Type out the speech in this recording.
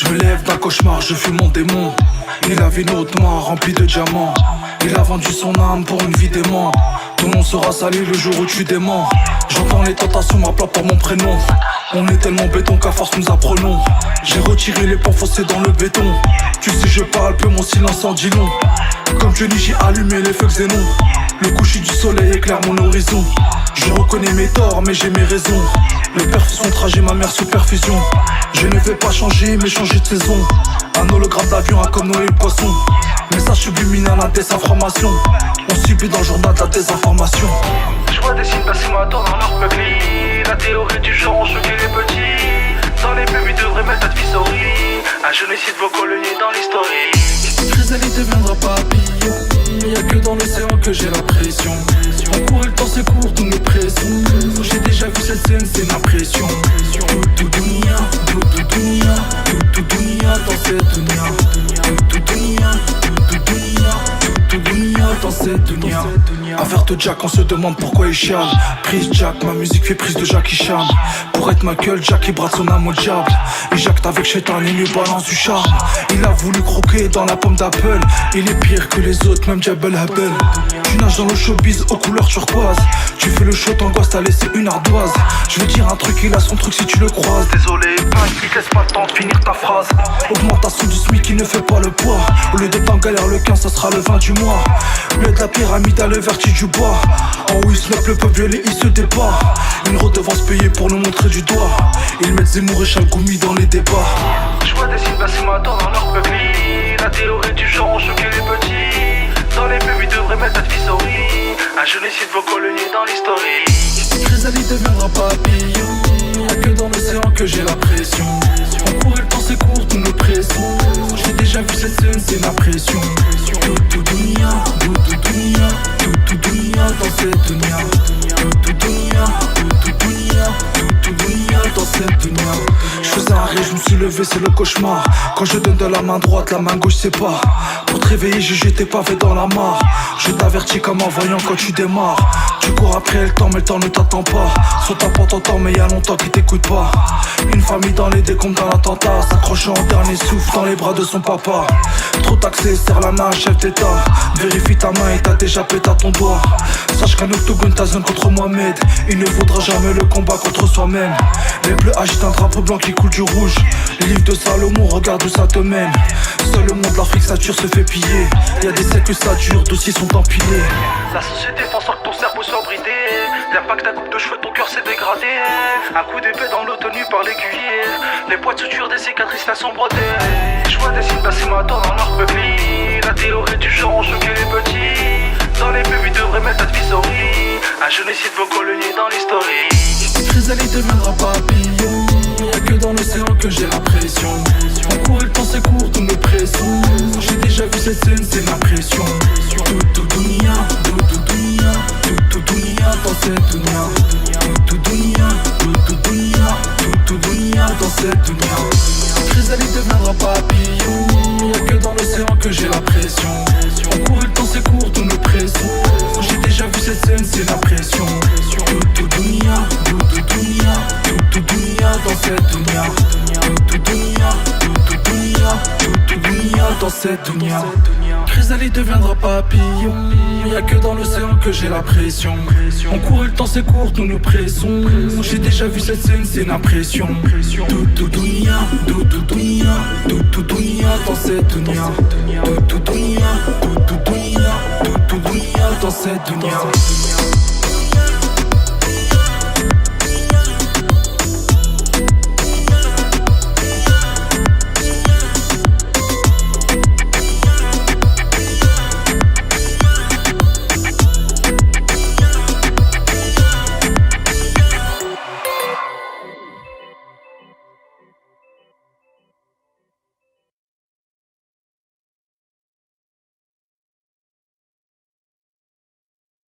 Je me lève d'un cauchemar, je fuis mon démon. Il avait une haute main remplie de diamants. Il a vendu son âme pour une vie d'aimant. Ton nom sera sali le jour où tu déments. J'entends les tentations m'appelant par mon prénom. On est tellement béton qu'à force nous apprenons. J'ai retiré les pans foncés dans le béton. Tu sais je parle peu, mon silence en dit long. Comme Johnny j'ai allumé les feux xénon. Le coucher du soleil éclaire mon horizon. Je reconnais mes torts mais j'ai mes raisons. Le père fait son trajet, ma mère sous perfusion. Je ne vais pas changer mais changer de saison. Un hologramme d'avion, un comme Noé le poisson. Message subliminal, la désinformation. On subit dans le journal de la désinformation. Je vois des signes passimatoires dans leur peuple. La théorie du genre ont choqué les petits. Dans les pubs ils devraient mettre advisory. Un génocide vos colonies dans l'historique. Chrysalide deviendra papillon. Y'a que dans l'océan que j'ai la pression. On court et le temps c'est court, tous nous pressons. J'ai déjà vu cette scène, c'est une impression. Tout dunia, tout dunia, tout dunia dans cette dunia. Tout dunia, tout dunia, tout dunia dans cette dunia. Affaire de Jack, on se demande pourquoi il chiale. Prise Jack, ma musique fait prise de Jackie Chan. Pour être ma gueule, Jack il brade son âme au diable. Et Jacques avec Chétan, il lui balance du charme. Il a voulu croquer dans la pomme d'Apple. Il est pire que les autres, même Jabel Habel. Tu nages dans le showbiz aux couleurs turquoise. Tu fais le show, t'angoisse, t'as laissé une ardoise. Je veux dire un truc, il a son truc si tu le croises. Désolé, pas qui te laisse pas le temps de finir ta phrase. Augmentation du SMIC qui ne fait pas le poids. Au lieu de t'en galère le 15, ça sera le 20 du mois. Au lieu de la pyramide à le vertige du bois. En haut ils se lèvent, le peuple violé, il se débat. Une redevance payée pour nous montrer du doigt. Ils mettent Zemmour et Chalgoumi dans les débats. Je vois des signes passimatoires dans leur peuple. La théorie du genre ont choqué les petits. Dans les pubs ils devraient mettre advisory. Un génocide vos colonies dans l'historique. Chrysalide deviendra papillon. Y'a que dans l'océan que j'ai la pression. On court et le temps c'est court, tous nous pressons. J'ai déjà vu cette scène, c'est ma pression. Tout dunia, tout dunia, tout dunia dans cette dunia. Tout dunia, tout dunia, tout dunia dans cette dunia. Je faisais un rire, je me suis levé, c'est le cauchemar. Quand je donne de la main droite, la main gauche c'est pas. Pour te réveiller, j'ai jeté pavé dans la mare. Je t'avertis comme un voyant quand tu démarres. Tu cours après le temps, mais le temps ne t'attend pas. Soit t'as pas ton temps, mais y'a longtemps qu'il t'écoute pas. Une famille dans les décombres d'un attentat, s'accrochant en dernier souffle dans les bras de son papa. Trop taxé, serre la main, chef d'état. Vérifie ta main et t'as déjà pété à ton doigt. Sache qu'un octogone ta zone contre Mohamed. Il ne vaudra jamais le combat contre soi-même. Les bleus agitent un drapeau blanc qui coule du rouge. Les livres de Salomon, regarde où ça te mène. Seul le monde de l'Afrique sature se fait piller. Y'a des siècles ça dure, dossiers sont empilés. La société fait en sorte que ton cerveau soit bridé. L'impact d'un coupe de cheveux, ton cœur s'est dégradé. Un coup d'épée dans l'eau tenu par l'aiguiller. Les poids de suture, des cicatrices, là sont brodées. Je vois des signes passimatoires dans leur peuple. La théorie du genre ont choqué les petits. Dans les pubs ils devraient mettre advisory. Un génocide vos colonies dans l'historique. Chrysalide deviendra papillon. Y'a que dans l'océan que j'ai la pression. On court et le temps c'est court, tous nous pressons. J'ai déjà vu cette scène, c'est ma pression. Tout dunia, tout dunia, tout dunia dans cette dunia. Tout dunia, tout dunia, tout dunia dans cette dunia. Chrysalide deviendra papillon. Y'a que dans l'océan que j'ai la pression. On court et le temps c'est court, tous nous pressons. J'ai déjà vu cette scène, c'est la pression. Tout dunia, tout dunia, tout dunia dans cette dunia. Tout dunia, tout dunia, tout dunia dans cette dunia. Chrysalide deviendra papillon. Y'a que dans l'océan que j'ai la pression. On court et le temps c'est court, nous nous pressons. J'ai déjà vu cette scène, c'est une impression. Tout dunia, tout dunia, tout dunia dans cette dunia. Tout dunia, tout dunia, tout dunia dans cette dunia.